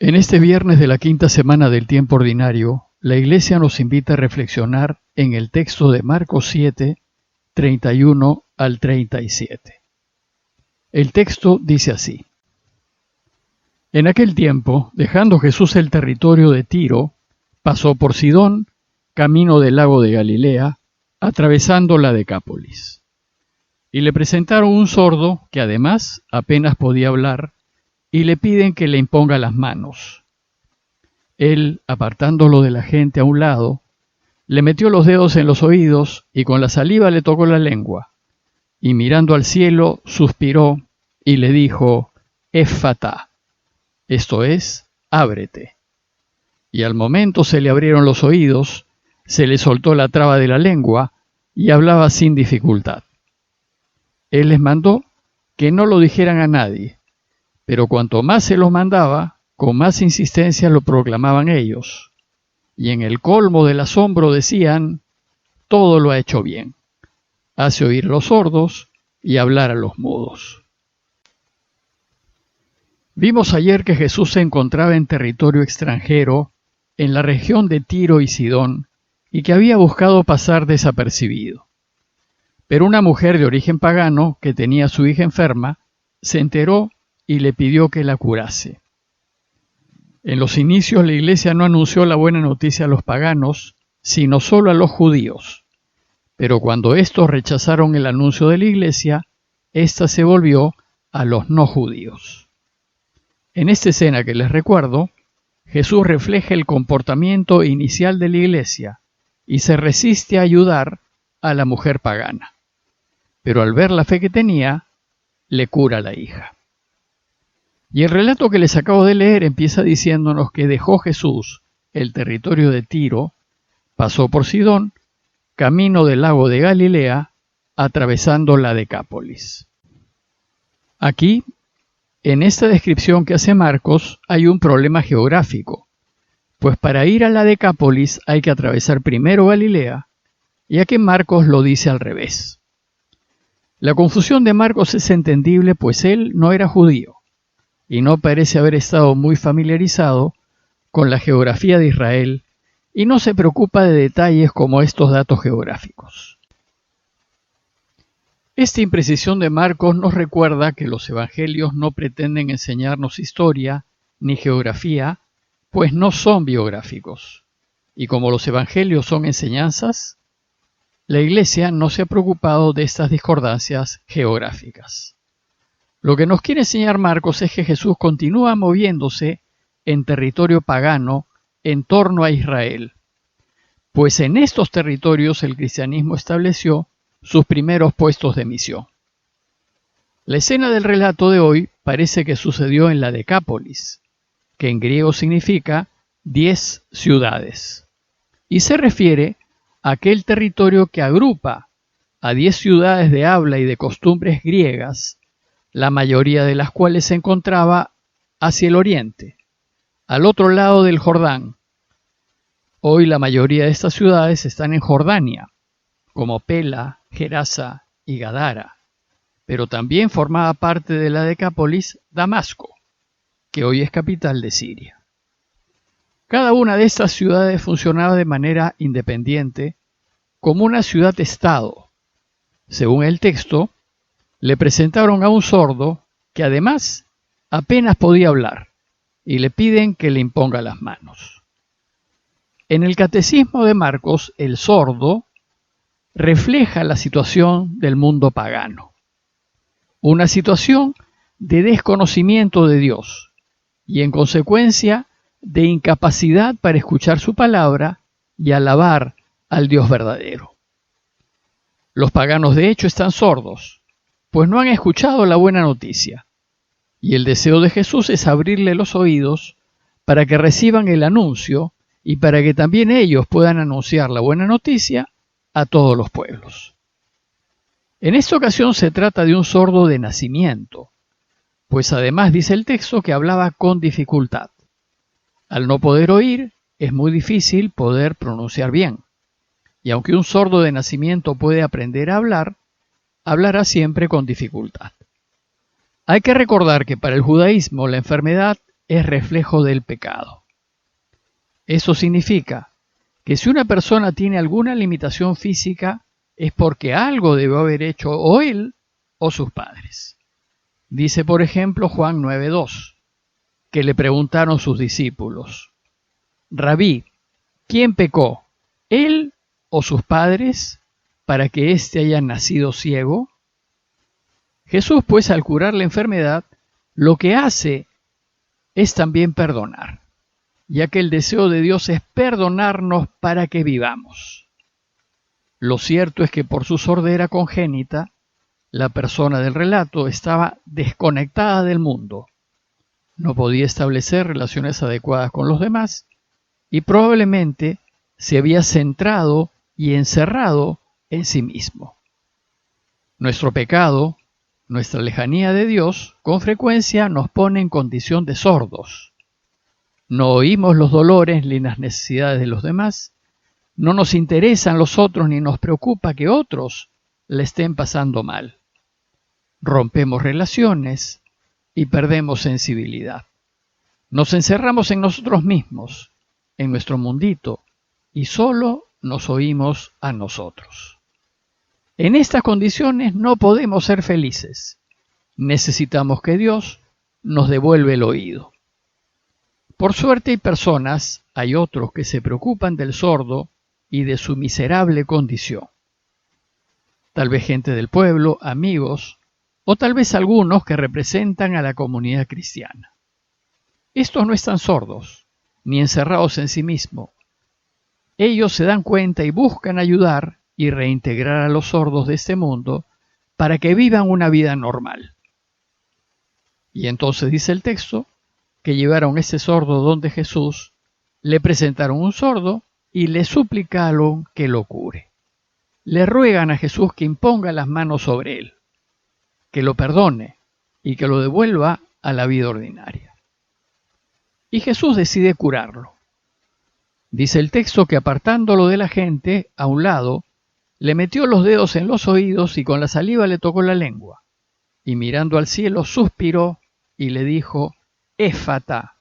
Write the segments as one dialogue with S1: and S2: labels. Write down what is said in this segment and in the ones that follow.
S1: En este viernes de la quinta semana del tiempo ordinario, la Iglesia nos invita a reflexionar en el texto de Marcos 7, 31 al 37. El texto dice así: En aquel tiempo, dejando Jesús el territorio de Tiro, pasó por Sidón, camino del lago de Galilea, atravesando la Decápolis. Y le presentaron un sordo que además apenas podía hablar, y le piden que le imponga las manos. Él, apartándolo de la gente a un lado, le metió los dedos en los oídos y con la saliva le tocó la lengua, y mirando al cielo suspiró y le dijo: Éffatá, esto es, ábrete. Y al momento se le abrieron los oídos, se le soltó la traba de la lengua y hablaba sin dificultad. Él les mandó que no lo dijeran a nadie, pero cuanto más se los mandaba, con más insistencia lo proclamaban ellos. Y en el colmo del asombro decían: todo lo ha hecho bien. Hace oír a los sordos y hablar a los mudos. Vimos ayer que Jesús se encontraba en territorio extranjero, en la región de Tiro y Sidón, y que había buscado pasar desapercibido. Pero una mujer de origen pagano, que tenía a su hija enferma, se enteró y le pidió que la curase. En los inicios la Iglesia no anunció la buena noticia a los paganos, sino solo a los judíos. Pero cuando estos rechazaron el anuncio de la Iglesia, ésta se volvió a los no judíos. En esta escena que les recuerdo, Jesús refleja el comportamiento inicial de la Iglesia y se resiste a ayudar a la mujer pagana. Pero al ver la fe que tenía, le cura a la hija. Y el relato que les acabo de leer empieza diciéndonos que dejó Jesús el territorio de Tiro, pasó por Sidón, camino del lago de Galilea, atravesando la Decápolis. Aquí, en esta descripción que hace Marcos, hay un problema geográfico, pues para ir a la Decápolis hay que atravesar primero Galilea, ya que Marcos lo dice al revés. La confusión de Marcos es entendible, pues él no era judío y no parece haber estado muy familiarizado con la geografía de Israel y no se preocupa de detalles como estos datos geográficos. Esta imprecisión de Marcos nos recuerda que los evangelios no pretenden enseñarnos historia ni geografía, pues no son biográficos. Y como los evangelios son enseñanzas, la Iglesia no se ha preocupado de estas discordancias geográficas. Lo que nos quiere enseñar Marcos es que Jesús continúa moviéndose en territorio pagano en torno a Israel, pues en estos territorios el cristianismo estableció sus primeros puestos de misión. La escena del relato de hoy parece que sucedió en la Decápolis, que en griego significa 10 ciudades, y se refiere a aquel territorio que agrupa a 10 ciudades de habla y de costumbres griegas, la mayoría de las cuales se encontraba hacia el oriente, al otro lado del Jordán. Hoy la mayoría de estas ciudades están en Jordania, como Pela, Gerasa y Gadara, pero también formaba parte de la Decápolis Damasco, que hoy es capital de Siria. Cada una de estas ciudades funcionaba de manera independiente, como una ciudad-estado. Según el texto, le presentaron a un sordo que además apenas podía hablar y le piden que le imponga las manos. En el catecismo de Marcos, el sordo refleja la situación del mundo pagano, una situación de desconocimiento de Dios y en consecuencia de incapacidad para escuchar su palabra y alabar al Dios verdadero. Los paganos de hecho están sordos, pues no han escuchado la buena noticia, y el deseo de Jesús es abrirle los oídos para que reciban el anuncio y para que también ellos puedan anunciar la buena noticia a todos los pueblos. En esta ocasión se trata de un sordo de nacimiento, pues además dice el texto que hablaba con dificultad. Al no poder oír, es muy difícil poder pronunciar bien, y aunque un sordo de nacimiento puede aprender a hablar, hablará siempre con dificultad. Hay que recordar que para el judaísmo la enfermedad es reflejo del pecado. Eso significa que si una persona tiene alguna limitación física es porque algo debió haber hecho o él o sus padres. Dice, por ejemplo, Juan 9:2, que le preguntaron sus discípulos: Rabí, ¿quién pecó, él o sus padres, para que éste haya nacido ciego? Jesús, pues, al curar la enfermedad, lo que hace es también perdonar, ya que el deseo de Dios es perdonarnos para que vivamos. Lo cierto es que por su sordera congénita, la persona del relato estaba desconectada del mundo, no podía establecer relaciones adecuadas con los demás y probablemente se había centrado y encerrado en sí mismo. Nuestro pecado, nuestra lejanía de Dios, con frecuencia nos pone en condición de sordos. No oímos los dolores ni las necesidades de los demás, no nos interesan los otros ni nos preocupa que otros le estén pasando mal. Rompemos relaciones y perdemos sensibilidad. Nos encerramos en nosotros mismos, en nuestro mundito, y solo nos oímos a nosotros. En estas condiciones no podemos ser felices. Necesitamos que Dios nos devuelva el oído. Por suerte hay otros que se preocupan del sordo y de su miserable condición. Tal vez gente del pueblo, amigos, o tal vez algunos que representan a la comunidad cristiana. Estos no están sordos, ni encerrados en sí mismos. Ellos se dan cuenta y buscan ayudar y reintegrar a los sordos de este mundo para que vivan una vida normal. Y entonces dice el texto que llevaron a ese sordo donde Jesús, le presentaron un sordo y le suplicaron que lo cure. Le ruegan a Jesús que imponga las manos sobre él, que lo perdone y que lo devuelva a la vida ordinaria. Y Jesús decide curarlo. Dice el texto que apartándolo de la gente, a un lado, le metió los dedos en los oídos y con la saliva le tocó la lengua. Y mirando al cielo suspiró y le dijo: Éfata,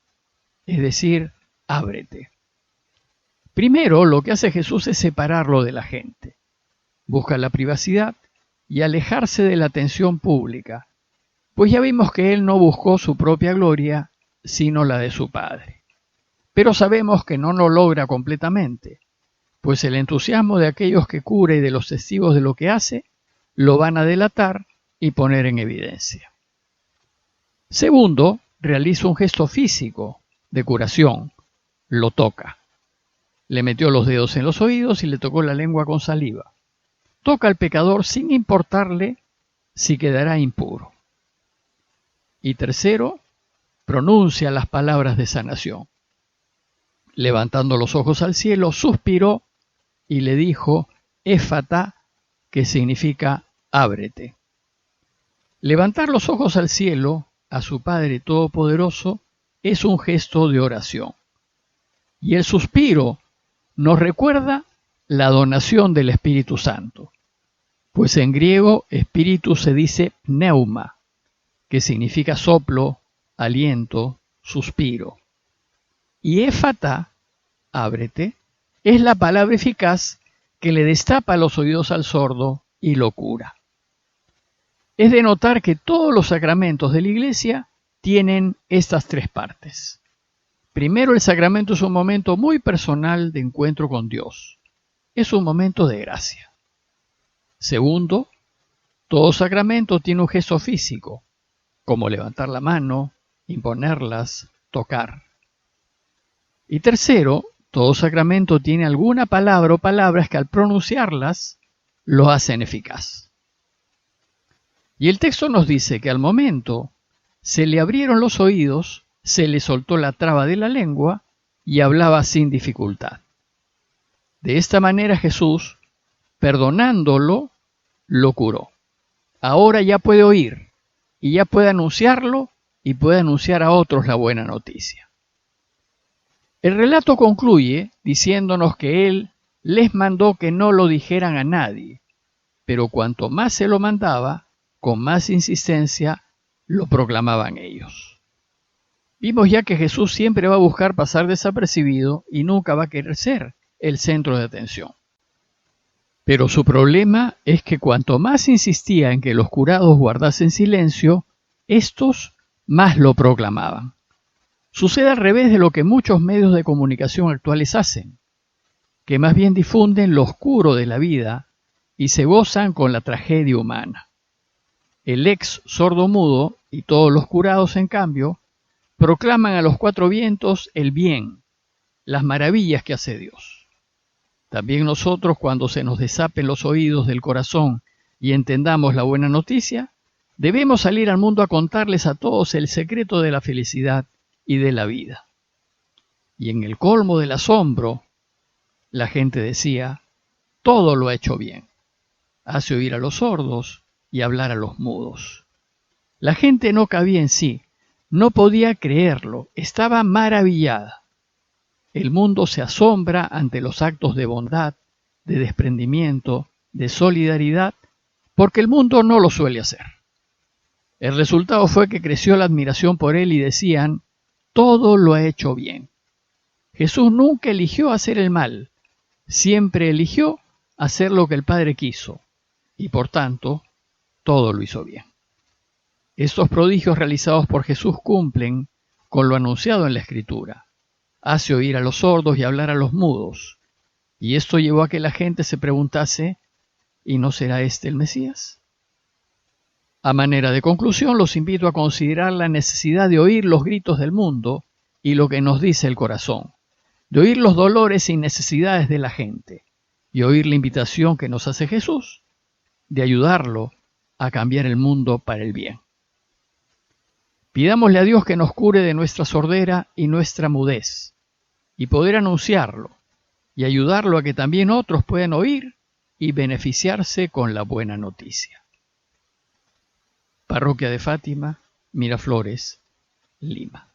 S1: es decir, ábrete. Primero, lo que hace Jesús es separarlo de la gente. Busca la privacidad y alejarse de la atención pública, pues ya vimos que él no buscó su propia gloria, sino la de su Padre. Pero sabemos que no lo logra completamente, pues el entusiasmo de aquellos que cura y de los testigos de lo que hace, lo van a delatar y poner en evidencia. Segundo, realiza un gesto físico de curación, lo toca. Le metió los dedos en los oídos y le tocó la lengua con saliva. Toca al pecador sin importarle si quedará impuro. Y tercero, pronuncia las palabras de sanación. Levantando los ojos al cielo, suspiró y le dijo: Éfata, que significa ábrete. Levantar los ojos al cielo, a su Padre Todopoderoso, es un gesto de oración. Y el suspiro nos recuerda la donación del Espíritu Santo, pues en griego espíritu se dice pneuma, que significa soplo, aliento, suspiro. Y éfata, ábrete, es la palabra eficaz que le destapa los oídos al sordo y lo cura. Es de notar que todos los sacramentos de la Iglesia tienen estas tres partes. Primero, el sacramento es un momento muy personal de encuentro con Dios. Es un momento de gracia. Segundo, todo sacramento tiene un gesto físico, como levantar la mano, imponerlas, tocar. Y tercero, todo sacramento tiene alguna palabra o palabras que al pronunciarlas lo hacen eficaz. Y el texto nos dice que al momento se le abrieron los oídos, se le soltó la traba de la lengua y hablaba sin dificultad. De esta manera Jesús, perdonándolo, lo curó. Ahora ya puede oír y ya puede anunciarlo y puede anunciar a otros la buena noticia. El relato concluye diciéndonos que él les mandó que no lo dijeran a nadie, pero cuanto más se lo mandaba, con más insistencia lo proclamaban ellos. Vimos ya que Jesús siempre va a buscar pasar desapercibido y nunca va a querer ser el centro de atención. Pero su problema es que cuanto más insistía en que los curados guardasen silencio, estos más lo proclamaban. Sucede al revés de lo que muchos medios de comunicación actuales hacen, que más bien difunden lo oscuro de la vida y se gozan con la tragedia humana. El ex sordomudo y todos los curados, en cambio, proclaman a los cuatro vientos el bien, las maravillas que hace Dios. También nosotros, cuando se nos desapen los oídos del corazón y entendamos la buena noticia, debemos salir al mundo a contarles a todos el secreto de la felicidad y de la vida. Y en el colmo del asombro, la gente decía, todo lo ha hecho bien. Hace oír a los sordos y hablar a los mudos. La gente no cabía en sí, no podía creerlo, estaba maravillada. El mundo se asombra ante los actos de bondad, de desprendimiento, de solidaridad, porque el mundo no lo suele hacer. El resultado fue que creció la admiración por él y decían, todo lo ha hecho bien. Jesús nunca eligió hacer el mal, siempre eligió hacer lo que el Padre quiso, y por tanto, todo lo hizo bien. Estos prodigios realizados por Jesús cumplen con lo anunciado en la Escritura. Hace oír a los sordos y hablar a los mudos. Y esto llevó a que la gente se preguntase, ¿y no será este el Mesías? A manera de conclusión, los invito a considerar la necesidad de oír los gritos del mundo y lo que nos dice el corazón, de oír los dolores y necesidades de la gente, y oír la invitación que nos hace Jesús, de ayudarlo a cambiar el mundo para el bien. Pidámosle a Dios que nos cure de nuestra sordera y nuestra mudez, y poder anunciarlo, y ayudarlo a que también otros puedan oír y beneficiarse con la buena noticia. Parroquia de Fátima, Miraflores, Lima.